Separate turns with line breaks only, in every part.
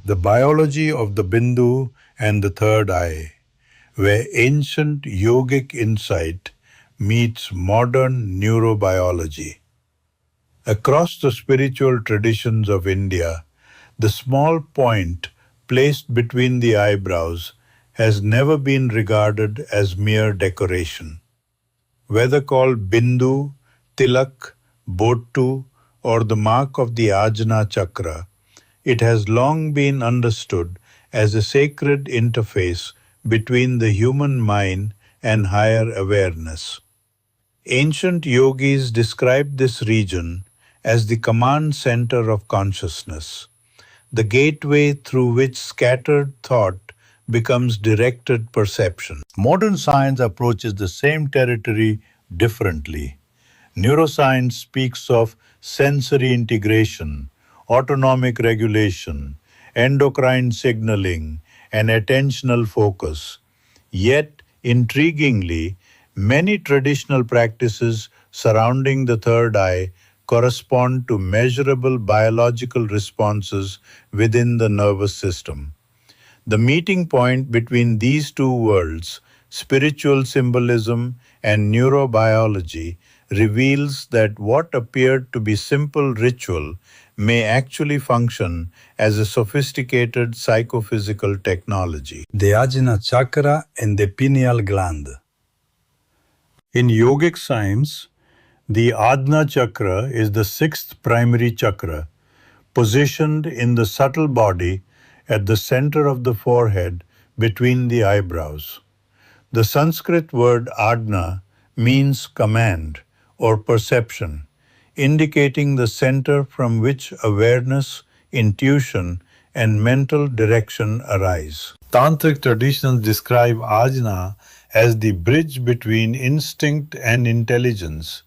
The biology of the Bindu and the third eye, where ancient yogic insight meets modern neurobiology. Across the spiritual traditions of India, the small point placed between the eyebrows has never been regarded as mere decoration. Whether called Bindu, Tilak, Bottu, or the mark of the Ajna Chakra, it has long been understood as a sacred interface between the human mind and higher awareness. Ancient yogis described this region as the command center of consciousness, the gateway through which scattered thought becomes directed perception. Modern science approaches the same territory differently. Neuroscience speaks of sensory integration, autonomic regulation, endocrine signaling, and attentional focus. Yet, intriguingly, many traditional practices surrounding the third eye correspond to measurable biological responses within the nervous system. The meeting point between these two worlds, spiritual symbolism and neurobiology, reveals that what appeared to be simple ritual may actually function as a sophisticated psychophysical technology. The Ajna Chakra and the pineal gland. In yogic science, the Ajna Chakra is the sixth primary chakra, positioned in the subtle body at the center of the forehead between the eyebrows. The Sanskrit word Ajna means command or perception, indicating the center from which awareness, intuition, and mental direction arise. Tantric traditions describe Ajna as the bridge between instinct and intelligence,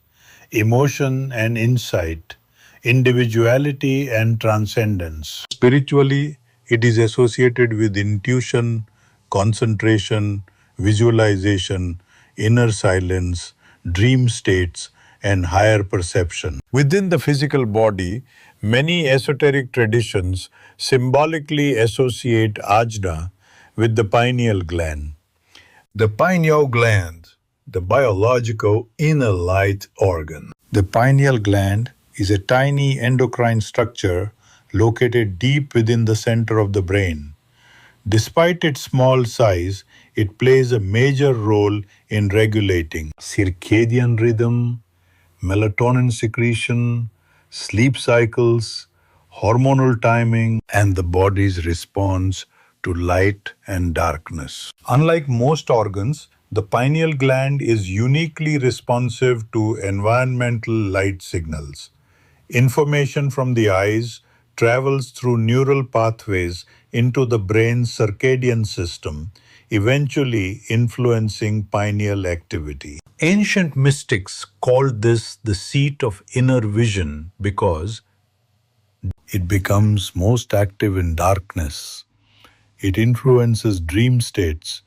emotion and insight, individuality and transcendence. Spiritually, it is associated with intuition, concentration, visualization, inner silence, dream states, and higher perception. Within the physical body, many esoteric traditions symbolically associate Ajna with the pineal gland. The pineal gland, the biological inner light organ. The pineal gland is a tiny endocrine structure located deep within the center of the brain. Despite its small size, it plays a major role in regulating circadian rhythm, melatonin secretion, sleep cycles, hormonal timing, and the body's response to light and darkness. Unlike most organs, the pineal gland is uniquely responsive to environmental light signals. Information from the eyes travels through neural pathways into the brain's circadian system, eventually influencing pineal activity. Ancient mystics called this the seat of inner vision because it becomes most active in darkness. It influences dream states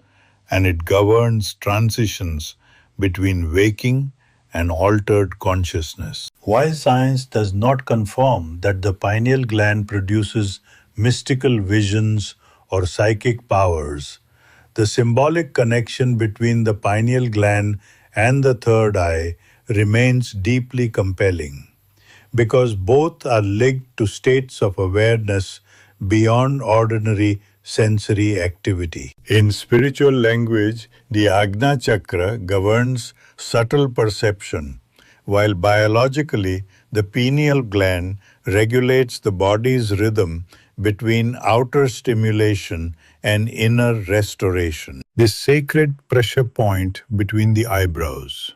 and it governs transitions between waking and altered consciousness. While science does not confirm that the pineal gland produces mystical visions or psychic powers, the symbolic connection between the pineal gland and the third eye remains deeply compelling, because both are linked to states of awareness beyond ordinary sensory activity. In spiritual language, the Ajna Chakra governs subtle perception, while biologically, the pineal gland regulates the body's rhythm between outer stimulation and inner restoration. This sacred pressure point between the eyebrows.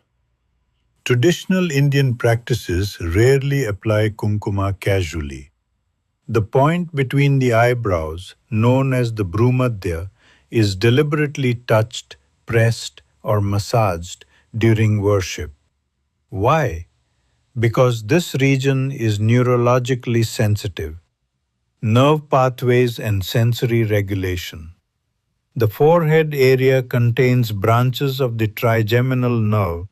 Traditional Indian practices rarely apply kumkuma casually. The point between the eyebrows, known as the Bhrumadhya, is deliberately touched, pressed, or massaged during worship. Why? Because this region is neurologically sensitive. Nerve pathways and sensory regulation. The forehead area contains branches of the trigeminal nerve,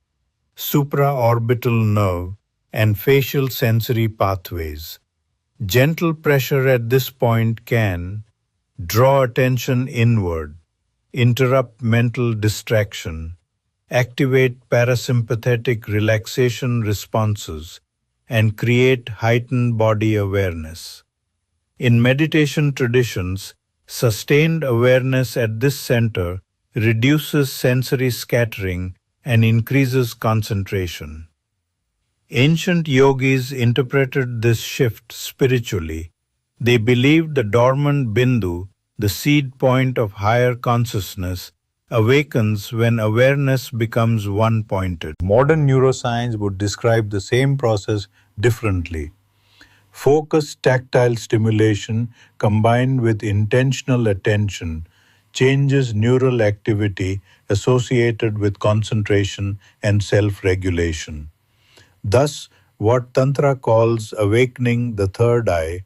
supraorbital nerve, and facial sensory pathways. Gentle pressure at this point can, draw attention inward, interrupt mental distraction, activate parasympathetic relaxation responses, and create heightened body awareness. In meditation traditions, sustained awareness at this center reduces sensory scattering and increases concentration. Ancient yogis interpreted this shift spiritually. They believed the dormant Bindu, the seed point of higher consciousness, awakens when awareness becomes one-pointed. Modern neuroscience would describe the same process differently. Focused tactile stimulation combined with intentional attention changes neural activity associated with concentration and self-regulation. Thus, what Tantra calls awakening the third eye,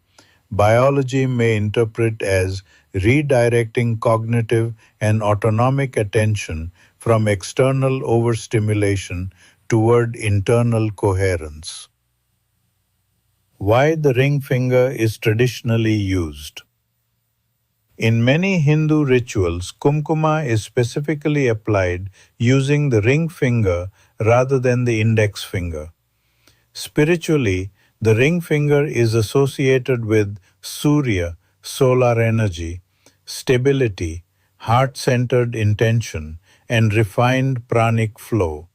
biology may interpret as redirecting cognitive and autonomic attention from external overstimulation toward internal coherence. Why the ring finger is traditionally used. In many Hindu rituals, kumkuma is specifically applied using the ring finger rather than the index finger. Spiritually, the ring finger is associated with Surya, solar energy, stability, heart-centered intention, and refined pranic flow.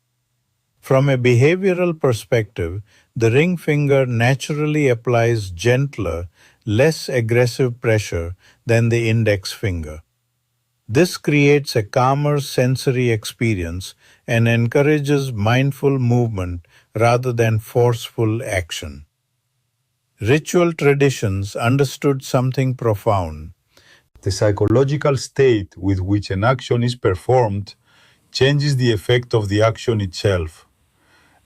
From a behavioral perspective, the ring finger naturally applies gentler, less aggressive pressure than the index finger. This creates a calmer sensory experience and encourages mindful movement rather than forceful action. Ritual traditions understood something profound.
The psychological state with which an action is performed changes the effect of the action itself.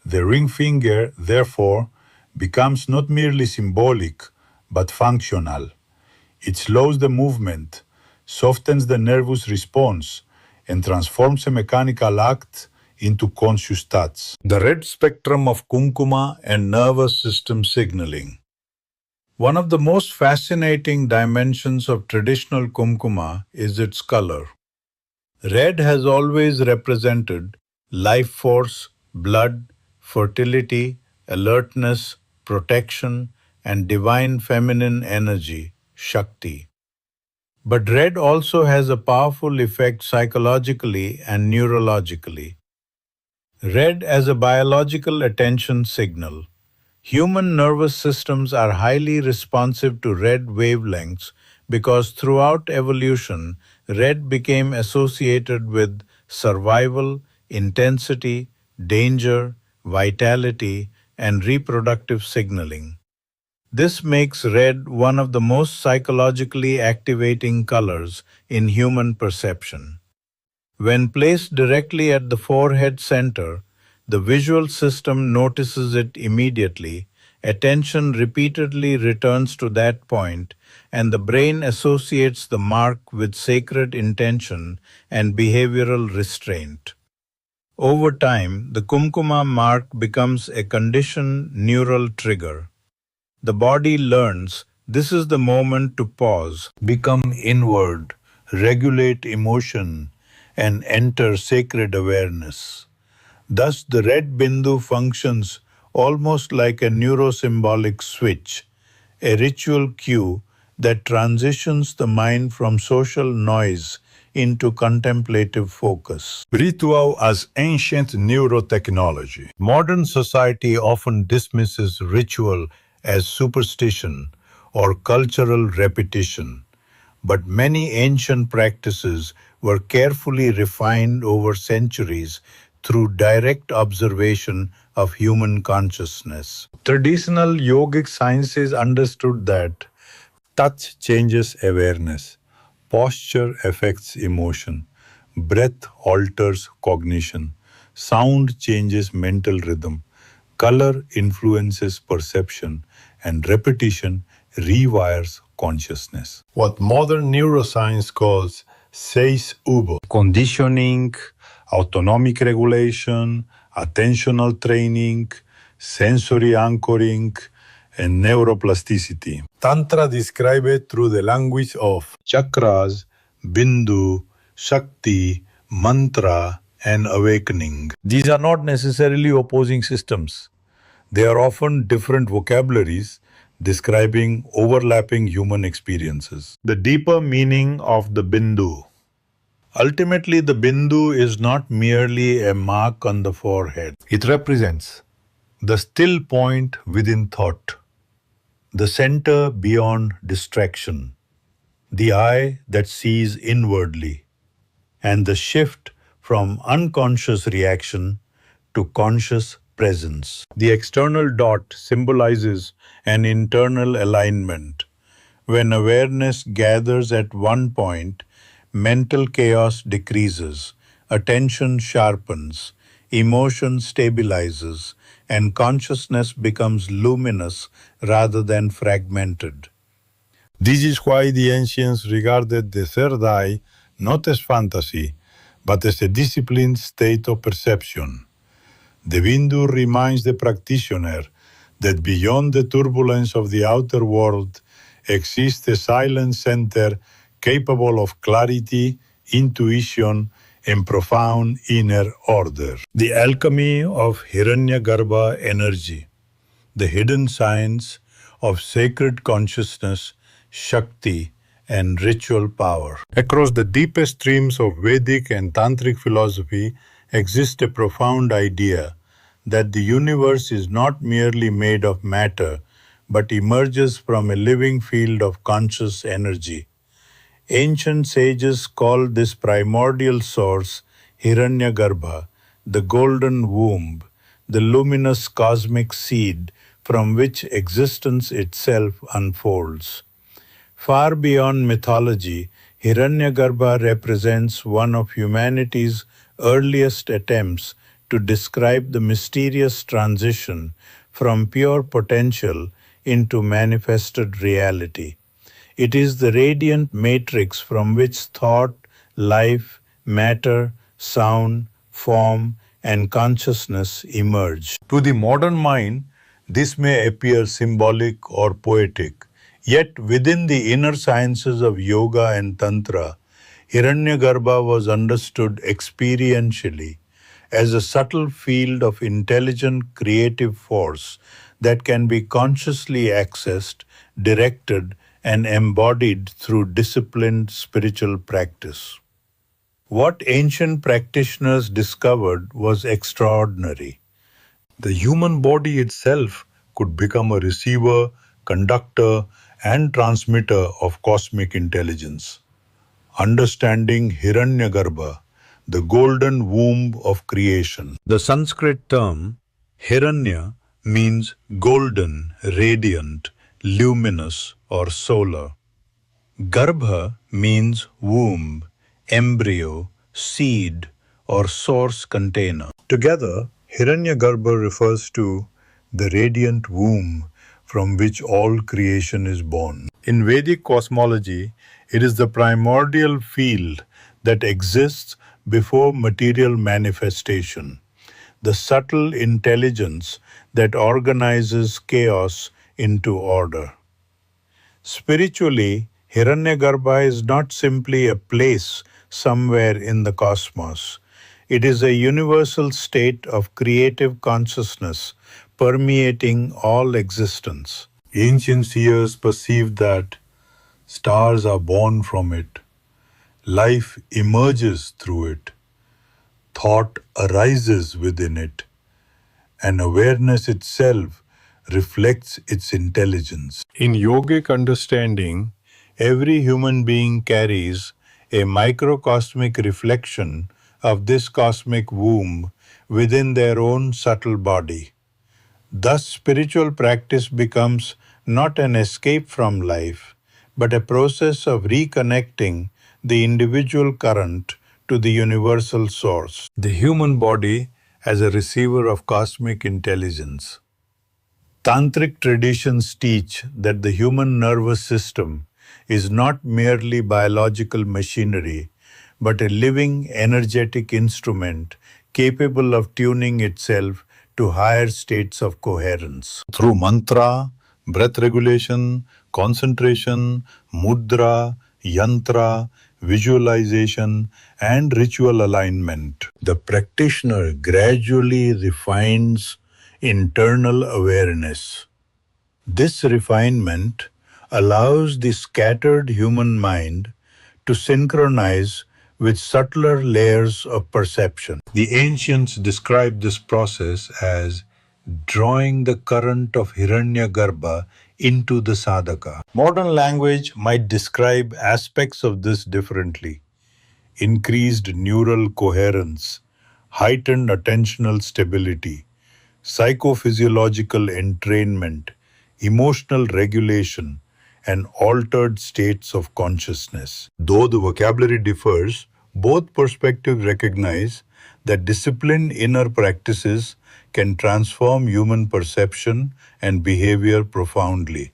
The ring finger, therefore, becomes not merely symbolic, but functional. It slows the movement, softens the nervous response, and transforms a mechanical act into conscious touch.
The red spectrum of kumkuma and nervous system signaling. One of the most fascinating dimensions of traditional kumkuma is its color. Red has always represented life force, blood, fertility, alertness, protection, and divine feminine energy, Shakti. But red also has a powerful effect psychologically and neurologically. Red as a biological attention signal. Human nervous systems are highly responsive to red wavelengths because throughout evolution, red became associated with survival, intensity, danger, vitality, and reproductive signaling. This makes red one of the most psychologically activating colors in human perception. When placed directly at the forehead center, the visual system notices it immediately, attention repeatedly returns to that point, and the brain associates the mark with sacred intention and behavioral restraint. Over time, the kumkuma mark becomes a conditioned neural trigger. The body learns this is the moment to pause, become inward, regulate emotion, and enter sacred awareness. Thus, the red bindu functions almost like a neurosymbolic switch, a ritual cue that transitions the mind from social noise into contemplative focus.
Ritual as ancient neurotechnology.
Modern society often dismisses ritual as superstition or cultural repetition, but many ancient practices were carefully refined over centuries through direct observation of human consciousness. Traditional yogic sciences understood that
Touch changes awareness. Posture affects emotion. Breath alters cognition. Sound changes mental rhythm. Color influences perception. And repetition rewires consciousness. What modern neuroscience calls seis ubo. Conditioning, autonomic regulation, attentional training, sensory anchoring, and neuroplasticity. Tantra describes it through the language of
Chakras, Bindu, Shakti, Mantra, and awakening.
These are not necessarily opposing systems. They are often different vocabularies describing overlapping human experiences.
The deeper meaning of the Bindu. Ultimately, the Bindu is not merely a mark on the forehead.
It represents the still point within thought,
The center beyond distraction, the eye that sees inwardly, and the shift from unconscious reaction to conscious presence. The external dot symbolizes an internal alignment. When awareness gathers at one point, mental chaos decreases, attention sharpens, emotion stabilizes, and consciousness becomes luminous rather than fragmented.
This is why the ancients regarded the third eye not as fantasy, but as a disciplined state of perception. The Bindu reminds the practitioner that beyond the turbulence of the outer world exists a silent center capable of clarity, intuition, and profound inner order.
The alchemy of Hiranyagarbha energy, the hidden science of sacred consciousness, Shakti, and ritual power.
Across the deepest streams of Vedic and Tantric philosophy exists a profound idea
that the universe is not merely made of matter, but emerges from a living field of conscious energy. Ancient sages called this primordial source Hiranyagarbha, the golden womb, the luminous cosmic seed from which existence itself unfolds. Far beyond mythology, Hiranyagarbha represents one of humanity's earliest attempts to describe the mysterious transition from pure potential into manifested reality. It is the radiant matrix from which thought, life, matter, sound, form, and consciousness emerge.
To the modern mind, this may appear symbolic or poetic,
Yet within the inner sciences of yoga and tantra, Hiranyagarbha was understood experientially as a subtle field of intelligent creative force that can be consciously accessed, directed, and embodied through disciplined spiritual practice. What ancient practitioners discovered was extraordinary.
the human body itself could become a receiver, conductor, and transmitter of cosmic intelligence. Understanding Hiranyagarbha, the golden womb of creation.
The Sanskrit term Hiranya means golden, radiant, luminous, or solar. Garbha means womb, embryo, seed, or source container. Together, Hiranyagarbha refers to the radiant womb from which all creation is born.
In Vedic cosmology, it is the primordial field
that exists before material manifestation, the subtle intelligence that organizes chaos into order. Spiritually, Hiranyagarbha is not simply a place somewhere in the cosmos. It is a universal state of creative consciousness permeating all existence.
Ancient seers perceived that stars are born from it, life emerges through it, thought arises within it, and awareness itself reflects its intelligence.
In yogic understanding, every human being carries a microcosmic reflection of this cosmic womb within their own subtle body. Thus, spiritual practice becomes not an escape from life, but a process of reconnecting the individual current to the universal source.
The human body as a receiver of cosmic intelligence.
Tantric traditions teach that the human nervous system is not merely biological machinery, but a living, energetic instrument capable of tuning itself to higher states of coherence.
Through mantra,
breath regulation, concentration, mudra, yantra, visualization, and ritual alignment. The practitioner gradually refines internal awareness. This refinement allows the scattered human mind to synchronize with subtler layers of perception. The ancients described this process as drawing the current of Hiranyagarbha into the sadhaka. Modern language might describe aspects of this differently: increased neural coherence, heightened attentional stability, psychophysiological entrainment, emotional regulation, and altered states of consciousness. Though the vocabulary differs, both perspectives recognize that disciplined inner practices can transform human perception and behavior profoundly.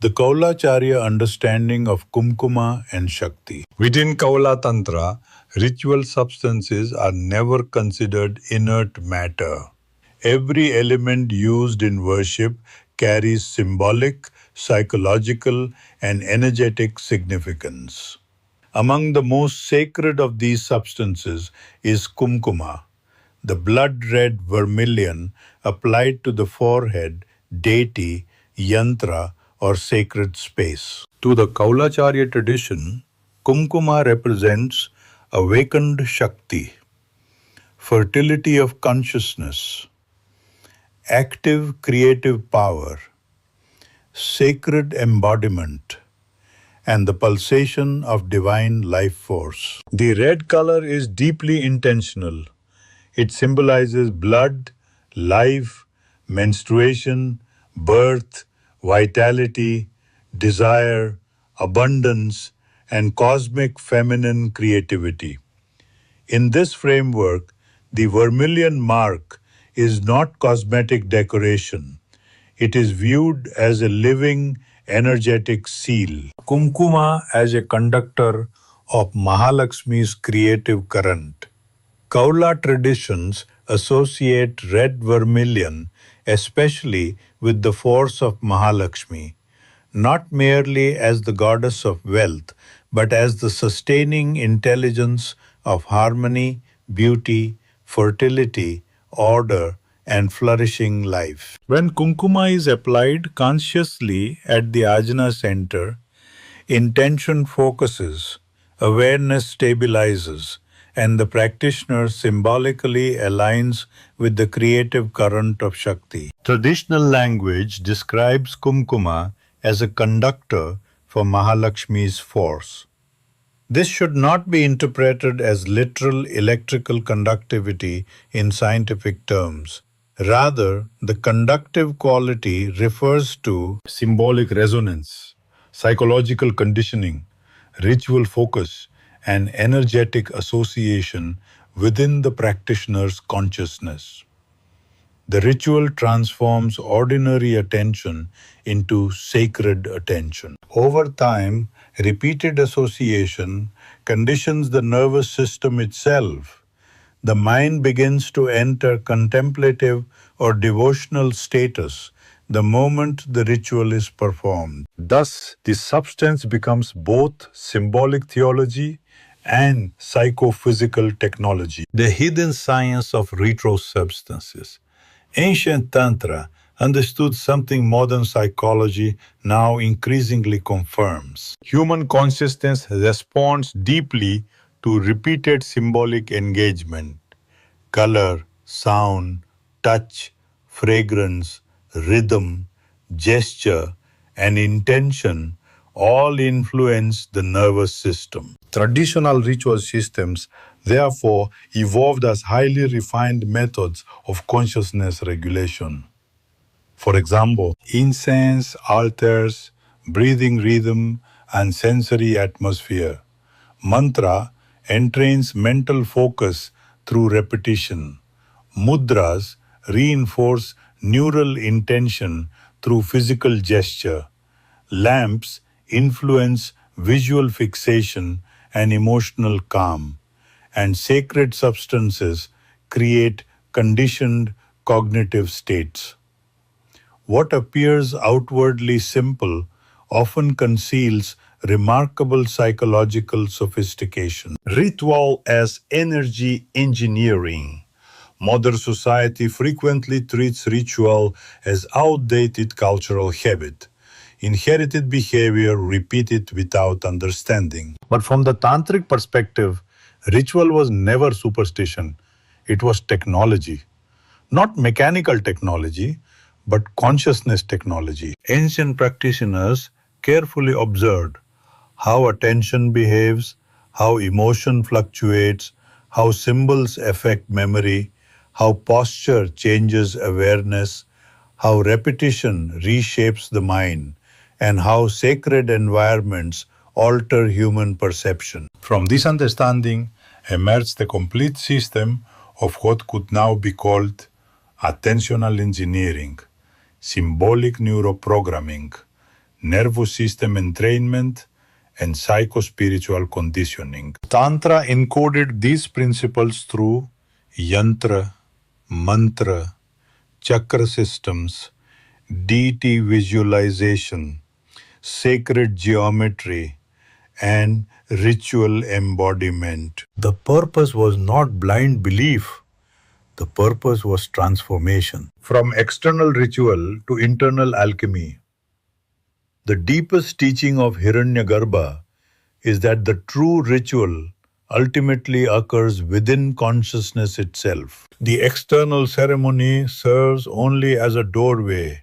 The Kaulacharya understanding of Kumkuma and Shakti. Within Kaula Tantra, ritual substances are never considered inert matter. Every element used in worship carries symbolic, psychological, and energetic significance. Among the most sacred of these substances is kumkuma, the blood-red vermilion applied to the forehead, deity, yantra, or sacred space. To the Kaulacharya tradition, kumkuma represents awakened Shakti, fertility of consciousness, active creative power, sacred embodiment, and the pulsation of divine life force. The red color is deeply intentional. It symbolizes blood, life, menstruation, birth, vitality, desire, abundance, and cosmic feminine creativity. In this framework, the vermilion mark is not cosmetic decoration. It is viewed as a living, energetic seal. Kumkuma as a conductor of Mahalakshmi's creative current. Kaula traditions associate red vermilion especially with the force of Mahalakshmi, not merely as the goddess of wealth, but as the sustaining intelligence of harmony, beauty, fertility, order, and flourishing life. When kumkuma is applied consciously at the Ajna center, intention focuses, awareness stabilizes, and the practitioner symbolically aligns with the creative current of Shakti. Traditional language describes kumkuma as a conductor for Mahalakshmi's force. This should not be interpreted as literal electrical conductivity in scientific terms. Rather, the conductive quality refers to symbolic resonance, psychological conditioning, ritual focus, and energetic association within the practitioner's consciousness. The ritual transforms ordinary attention into sacred attention. Over time, repeated association conditions the nervous system itself. The mind begins to enter contemplative or devotional status the moment the ritual is performed. Thus, the substance becomes both symbolic theology and psychophysical technology. The hidden science of retro substances. Ancient Tantra understood something modern psychology now increasingly confirms. Human consciousness responds deeply to repeated symbolic engagement. Color, sound, touch, fragrance, rhythm, gesture, and intention all influence the nervous system. Traditional ritual systems therefore evolved as highly refined methods of consciousness regulation. For example, incense, altars, breathing rhythm, and sensory atmosphere. Mantra entrains mental focus through repetition. Mudras reinforce neural intention through physical gesture. Lamps influence visual fixation and emotional calm. And sacred substances create conditioned cognitive states. What appears outwardly simple often conceals remarkable psychological sophistication.
Ritual as energy engineering. Modern society frequently treats ritual as outdated cultural habit, inherited behavior repeated without understanding. But from the tantric perspective, ritual was never superstition. It was technology. Not mechanical technology, but consciousness technology.
Ancient practitioners carefully observed how attention behaves, how emotion fluctuates, how symbols affect memory, how posture changes awareness, how repetition reshapes the mind, and how sacred environments alter human perception.
From this understanding emerged the complete system of what could now be called attentional engineering, symbolic neuroprogramming, nervous system entrainment, and psychospiritual conditioning. Tantra encoded these principles through yantra, mantra, chakra systems, deity visualization, sacred geometry, and ritual embodiment.
The purpose was not blind belief. The purpose was transformation. From external ritual to internal alchemy. The deepest teaching of Hiranyagarbha is that the true ritual ultimately occurs within consciousness itself. The external ceremony serves only as a doorway.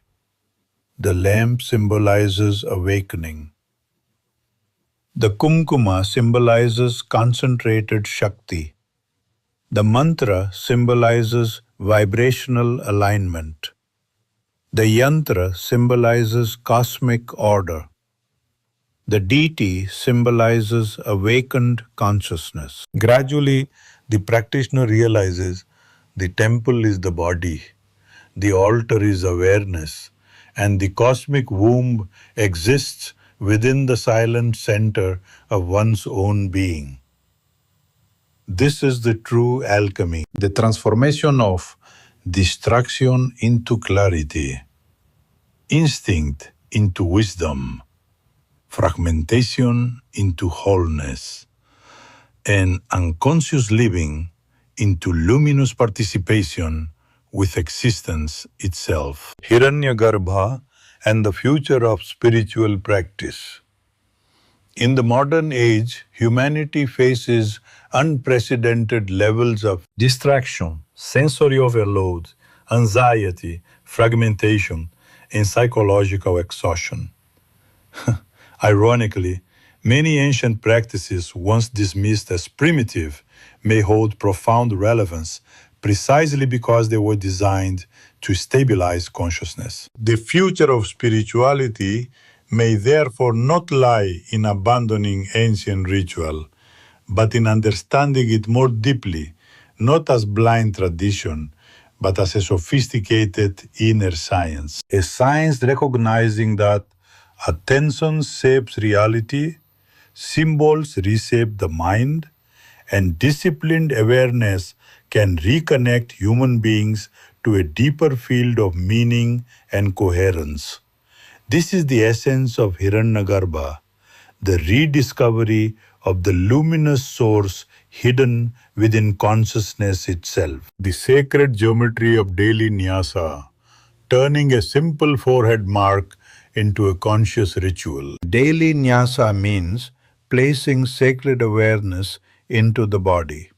The lamp symbolizes awakening. The kumkuma symbolizes concentrated Shakti. The mantra symbolizes vibrational alignment. The yantra symbolizes cosmic order. The deity symbolizes awakened consciousness. Gradually, the practitioner realizes the temple is the body, the altar is awareness, and the cosmic womb exists within the silent center of one's own being. This is the true alchemy,
The transformation of distraction into clarity, instinct into wisdom, fragmentation into wholeness, and unconscious living into luminous participation with existence itself.
Hiranyagarbha, and the future of spiritual practice. In the modern age, humanity faces unprecedented levels of
Distraction, sensory overload, anxiety, fragmentation, and psychological exhaustion. Ironically, many ancient practices once dismissed as primitive may hold profound relevance precisely because they were designed to stabilize consciousness. The future of spirituality may therefore not lie in abandoning ancient ritual, but in understanding it more deeply, not as blind tradition, but as a sophisticated inner science. A science recognizing that attention shapes reality, symbols reshape the mind, and disciplined awareness can reconnect human beings to a deeper field of meaning and coherence. This is the essence of Hiranyagarbha, the rediscovery of the luminous source hidden within consciousness itself. The sacred geometry of daily nyasa, turning a simple forehead mark into a conscious ritual. Daily nyasa means placing sacred awareness into the body.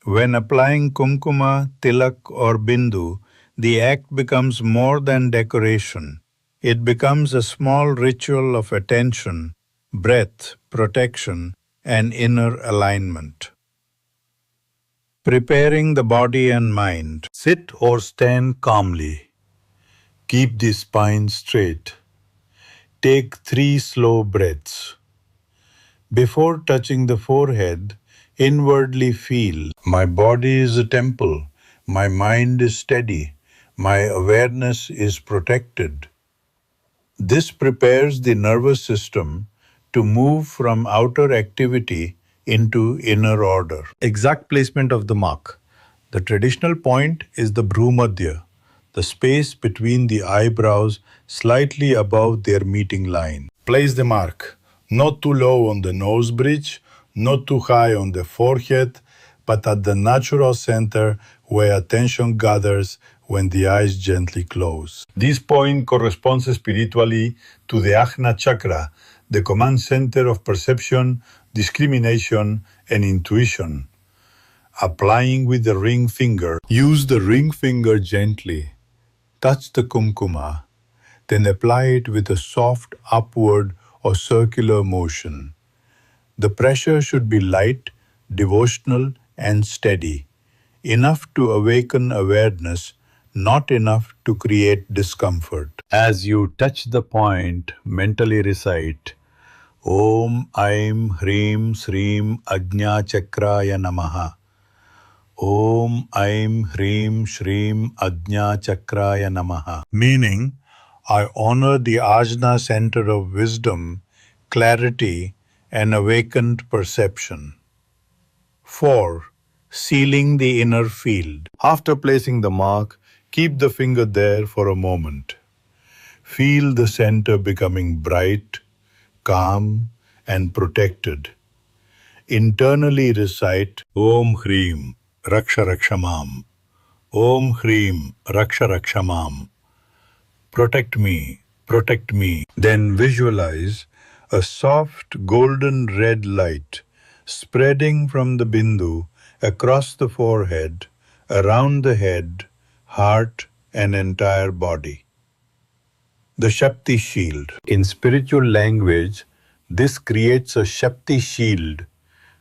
When applying kumkuma, tilak, or bindu, the act becomes more than decoration. It becomes a small ritual of attention, breath, protection, and inner alignment. Preparing the body and mind. Sit or stand calmly. Keep the spine straight. Take 3 slow breaths. Before touching the forehead, inwardly feel, my body is a temple, my mind is steady, my awareness is protected. This prepares the nervous system to move from outer activity into inner order. Exact placement of the mark. The traditional point is the Bhrumadhya,
the space between the eyebrows slightly above their meeting line.
Place the mark, not too low on the nose bridge, not too high on the forehead, but at the natural center where attention gathers when the eyes gently close. This point corresponds spiritually to the Ajna chakra, the command center of perception, discrimination, and intuition. Applying with the ring finger, use the ring finger gently. Touch the kumkuma, then apply it with a soft upward or circular motion. The pressure should be light, devotional, and steady, enough to awaken awareness, not enough to create discomfort. As you touch the point, mentally recite Om Aim Hrim Srim Ajna Chakraya Namaha. Om Aim Hrim Shrim Ajna Chakraya Namaha. Meaning, I honor the Ajna center of wisdom, clarity, and awakened perception. 4. Sealing the inner field. After placing the mark, keep the finger there for a moment. Feel the center becoming bright, calm, and protected. Internally recite Om Hrim Raksha Rakshamam. Om Hrim Raksha Rakshamam. Protect me, protect me. Then visualize a soft golden red light spreading from the Bindu across the forehead, around the head, heart, and entire body. The Shakti shield. In spiritual language, this creates a Shakti shield,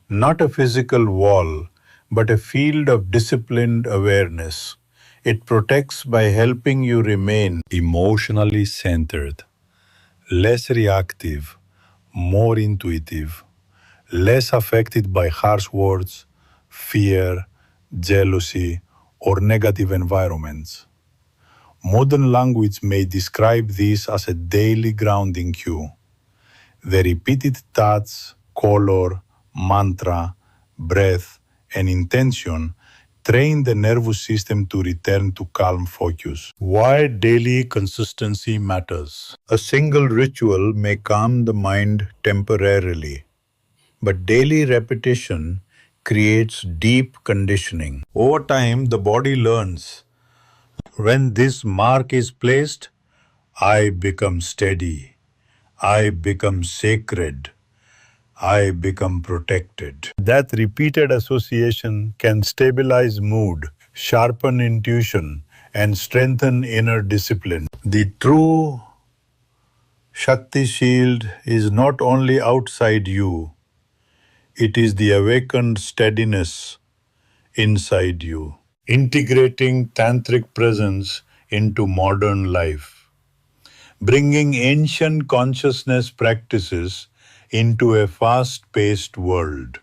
not a physical wall, but a field of disciplined awareness. It protects by helping you remain emotionally centered, less reactive, more intuitive, less affected by harsh words, fear, jealousy, or negative environments. Modern language may describe this as a daily grounding cue. The repeated touch, color, mantra, breath, and intention train the nervous system to return to calm focus. Why daily consistency matters. A single ritual may calm the mind temporarily, but daily repetition creates deep conditioning. Over time, the body learns. When this mark is placed, I become steady. I become sacred. I become protected. That repeated association can stabilize mood, sharpen intuition, and strengthen inner discipline. The true Shakti shield is not only outside you, it is the awakened steadiness inside you. Integrating tantric presence into modern life. Bringing ancient consciousness practices into a fast-paced world.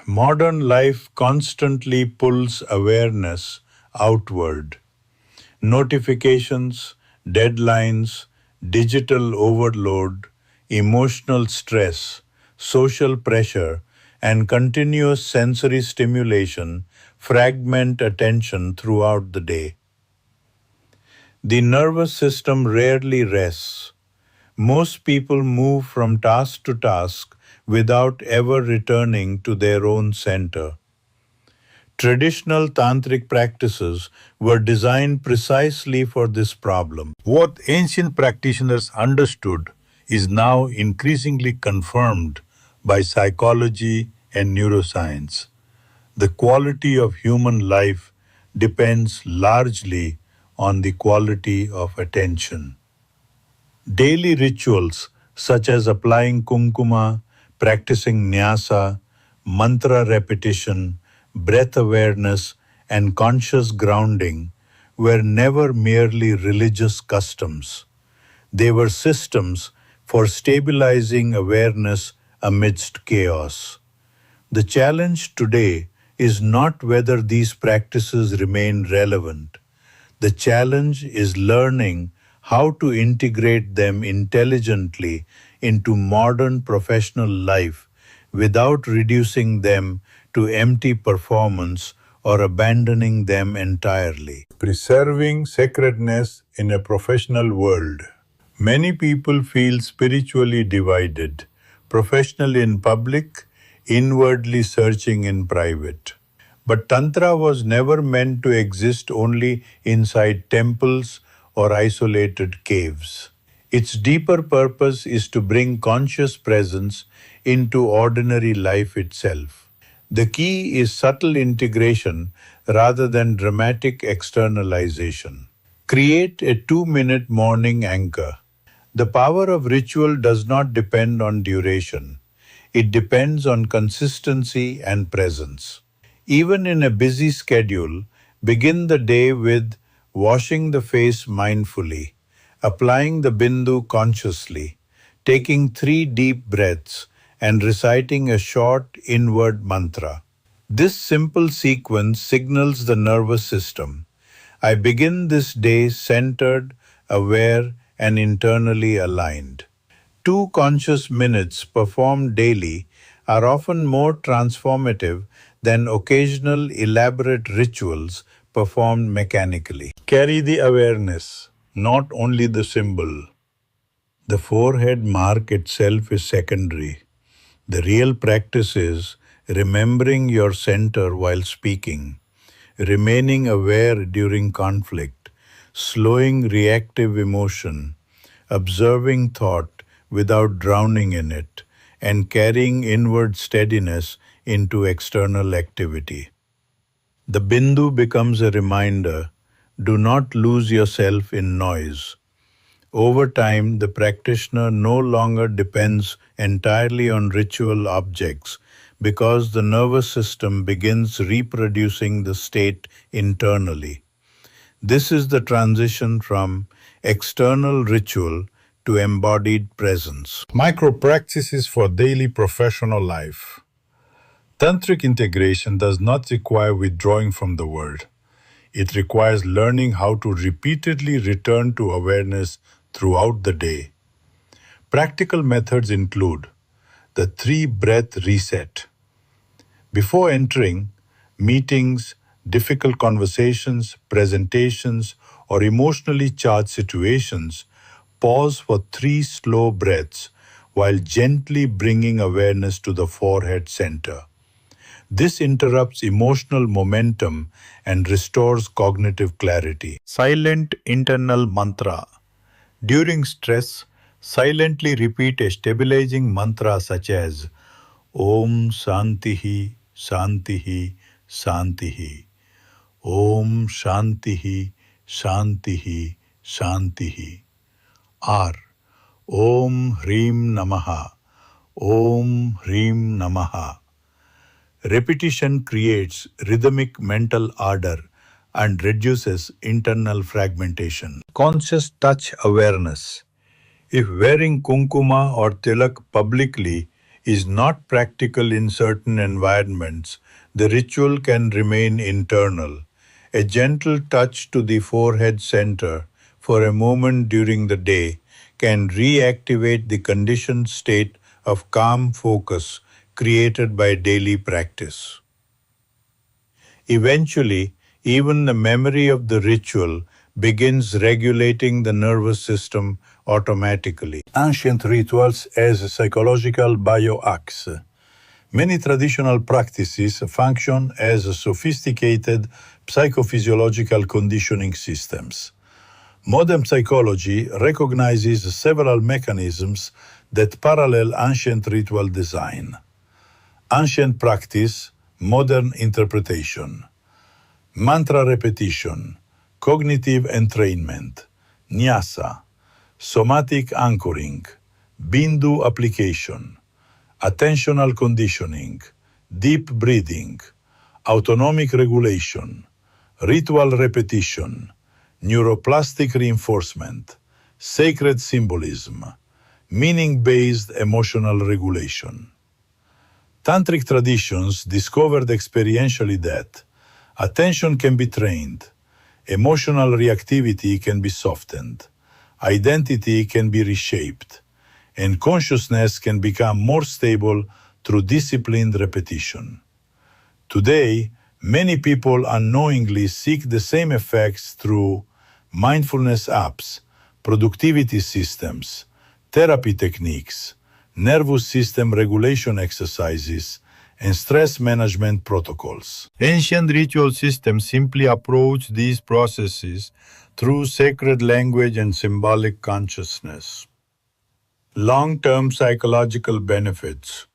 Modern life constantly pulls awareness outward. Notifications, deadlines, digital overload, emotional stress, social pressure, and continuous sensory stimulation fragment attention throughout the day. The nervous system rarely rests. Most people move from task to task without ever returning to their own center. Traditional tantric practices were designed precisely for this problem. What ancient practitioners understood is now increasingly confirmed by psychology and neuroscience. The quality of human life depends largely on the quality of attention. Daily rituals such as applying kumkuma, practicing nyasa, mantra repetition, breath awareness, and conscious grounding were never merely religious customs. They were systems for stabilizing awareness amidst chaos. The challenge today is not whether these practices remain relevant. The challenge is learning how to integrate them intelligently into modern professional life without reducing them to empty performance
or abandoning them entirely.
Preserving sacredness in a professional world. Many people feel spiritually divided, professional in public, inwardly searching in private. But Tantra was never meant to exist only inside temples or isolated caves. Its deeper purpose is to bring conscious presence into ordinary life itself. The key is subtle integration rather than dramatic externalization. Create a 2-minute morning anchor. The power of ritual does not depend on duration. It depends on consistency and presence. Even in a busy schedule, begin the day with washing the face mindfully, applying the Bindu consciously, taking 3 deep breaths, and reciting a short inward mantra. This simple sequence signals the nervous system. I begin this day centered, aware, and internally aligned. 2 conscious minutes performed daily are often more transformative than occasional elaborate rituals performed mechanically. Carry the awareness, not only the symbol. The forehead mark itself is secondary. The real practice is remembering your center while speaking, remaining aware during conflict, slowing reactive emotion, observing thought without drowning in it, and carrying inward steadiness into external activity. The Bindu becomes a reminder, do not lose yourself in noise. Over time, the practitioner no longer depends entirely on ritual objects because the nervous system begins reproducing the state internally. This is the transition from external ritual to embodied presence. Micro practices for daily professional life. Tantric integration does not require withdrawing from the world. It requires learning how to repeatedly return to awareness throughout the day. Practical methods include the 3-breath reset. Before entering meetings, difficult conversations, presentations, or emotionally charged situations, pause for 3 slow breaths while gently bringing awareness to the forehead center. This interrupts emotional momentum and restores cognitive clarity. Silent internal mantra. During stress, silently repeat a stabilizing mantra such as Om Shantihi, Shantihi, Shantihi. Om Shantihi, Shantihi, Shantihi. Or Om Hrim Namaha, Om Hrim Namaha. Repetition creates rhythmic mental ardor and reduces internal fragmentation. Conscious touch awareness. If wearing kumkuma or tilak publicly is not practical in certain environments, the ritual can remain internal. A gentle touch to the forehead center for a moment during the day can reactivate the conditioned state of calm focus created by daily practice. Eventually, even the memory of the ritual begins regulating the nervous system automatically. Ancient rituals as psychological biohacks. Many traditional practices function as sophisticated psychophysiological conditioning systems. Modern psychology recognizes several mechanisms that parallel ancient ritual design. Ancient practice, modern interpretation. Mantra repetition, cognitive entrainment, nyasa, somatic anchoring, Bindu application, attentional conditioning, deep breathing, autonomic regulation, ritual repetition, neuroplastic reinforcement, sacred symbolism, meaning-based emotional regulation. Tantric traditions discovered experientially that attention can be trained, emotional reactivity can be softened, identity can be reshaped, and consciousness can become more stable through disciplined repetition. Today,
Many people unknowingly seek the same effects through mindfulness apps, productivity systems, therapy techniques, nervous system regulation exercises, and stress management protocols. Ancient ritual systems simply approach these processes through sacred language and symbolic consciousness. Long-term psychological benefits.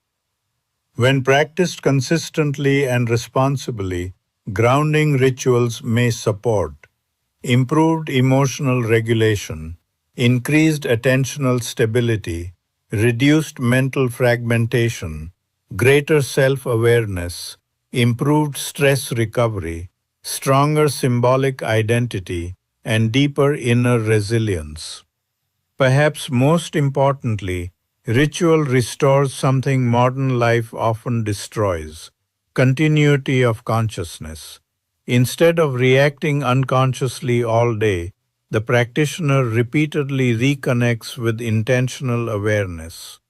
When practiced consistently and responsibly, grounding rituals may support improved emotional regulation, increased attentional stability, reduced mental fragmentation, greater self-awareness, improved stress recovery, stronger symbolic identity, and deeper inner resilience. Perhaps most importantly, ritual restores something modern life often destroys: continuity of consciousness. Instead of reacting unconsciously all day, the practitioner repeatedly reconnects with intentional awareness.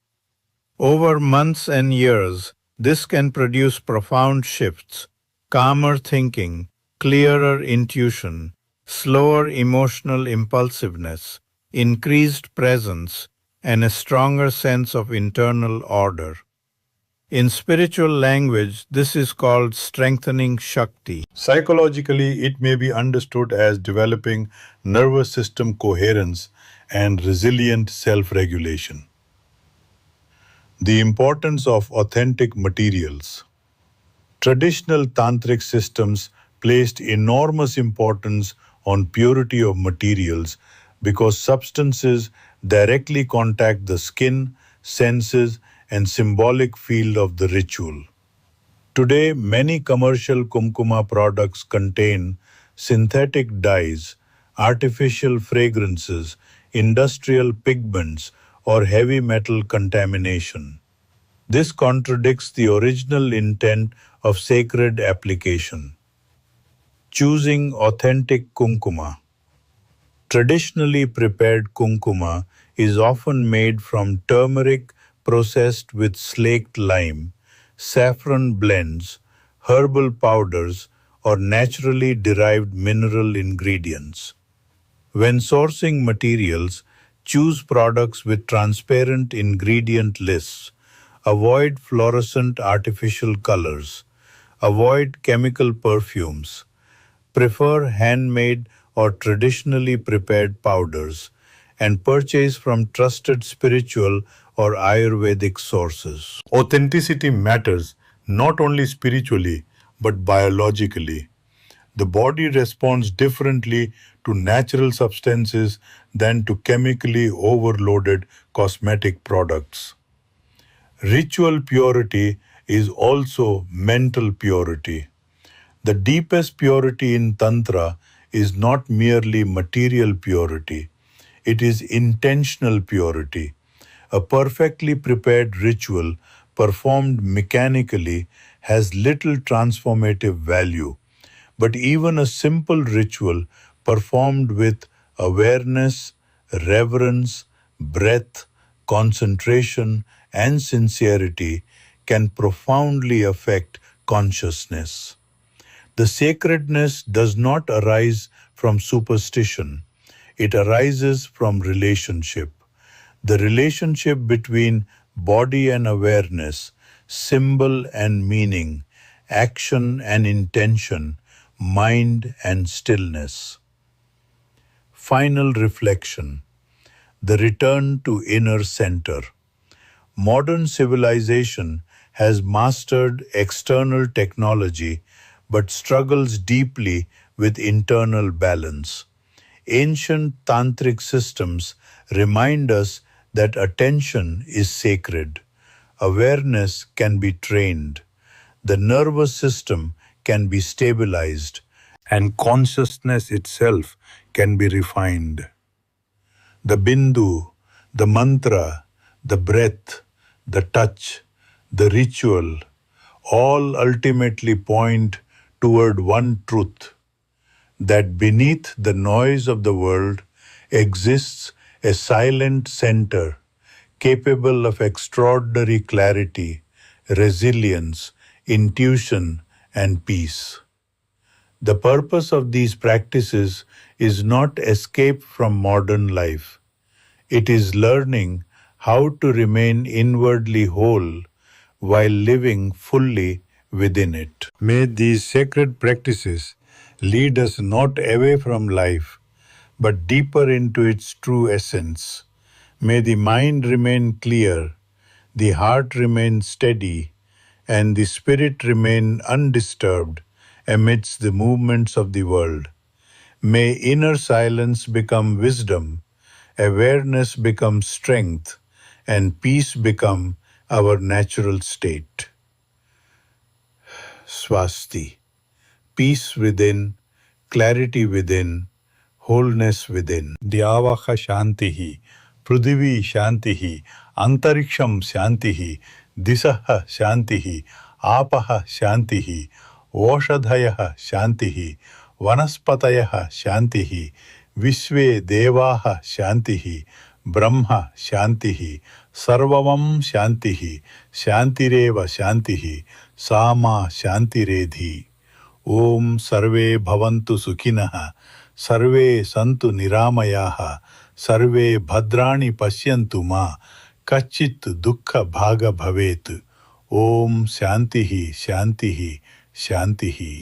Over months and years, this can produce profound shifts: calmer thinking, clearer intuition, slower emotional impulsiveness, increased presence, and a stronger sense of internal order. In spiritual language, this is called strengthening Shakti. Psychologically, it may be understood as developing nervous system coherence and resilient self-regulation. The importance of authentic materials. Traditional tantric systems placed enormous importance on purity of materials because substances directly contact the skin, senses, and symbolic field of the ritual. Today, many commercial kumkuma products contain synthetic dyes, artificial fragrances, industrial pigments, or heavy metal contamination. This contradicts the original intent of sacred application. Choosing authentic kumkuma. Traditionally prepared kumkuma is often made from turmeric processed with slaked lime, saffron blends, herbal powders, or naturally derived mineral ingredients. When sourcing materials, choose products with transparent ingredient lists. Avoid fluorescent artificial colors. Avoid chemical perfumes. Prefer handmade or traditionally prepared powders, and purchase from trusted spiritual or Ayurvedic sources. Authenticity matters not only spiritually but biologically. The body responds differently to natural substances than to chemically overloaded cosmetic products. Ritual purity is also mental purity. The deepest purity in Tantra is not merely material purity, it is intentional purity. A perfectly prepared ritual performed mechanically has little transformative value, but even a simple ritual performed with awareness, reverence, breath, concentration, and sincerity can profoundly affect consciousness. The sacredness does not arise from superstition, it arises from relationship. The relationship between body and awareness, symbol and meaning, action and intention, mind and stillness. Final reflection. The return to inner center. Modern civilization has mastered external technology but struggles deeply with internal balance. Ancient tantric systems remind us that attention is sacred. Awareness can be trained. The nervous system can be stabilized, and consciousness itself can be refined. The Bindu, the mantra, the breath, the touch, the ritual, all ultimately point toward one truth: that beneath the noise of the world exists a silent center capable of extraordinary clarity, resilience, intuition, and peace. The purpose of these practices is not escape from modern life. It is learning how to remain inwardly whole while living fully within it. May these sacred practices lead us not away from life, but deeper into its true essence. May the mind remain clear, the heart remain steady, and the spirit remain undisturbed amidst the movements of the world. May inner silence become wisdom, awareness become strength, and peace become our natural state. Swasti. Peace within, clarity within, wholeness within. Dyavaha Shantihi, Prudhivi Shantihi, Antariksham Shantihi, Disaha Shantihi, Apaha Shantihi, Oshadhayaha Shantihi, Vanaspatayaha Shantihi, Vishve Devaha Shantihi, Brahma Shantihi, Sarvavam Shantihi, Shantireva Shantihi, Sama Shantiredhi. Om Sarve Bhavantu Sukhinah, Sarve Santu Niramayaha, Sarve Bhadrani Pashyantu Ma, Kachit Dukkha Bhaga Bhavet. Om Shantihi, Shantihi, Shantihi.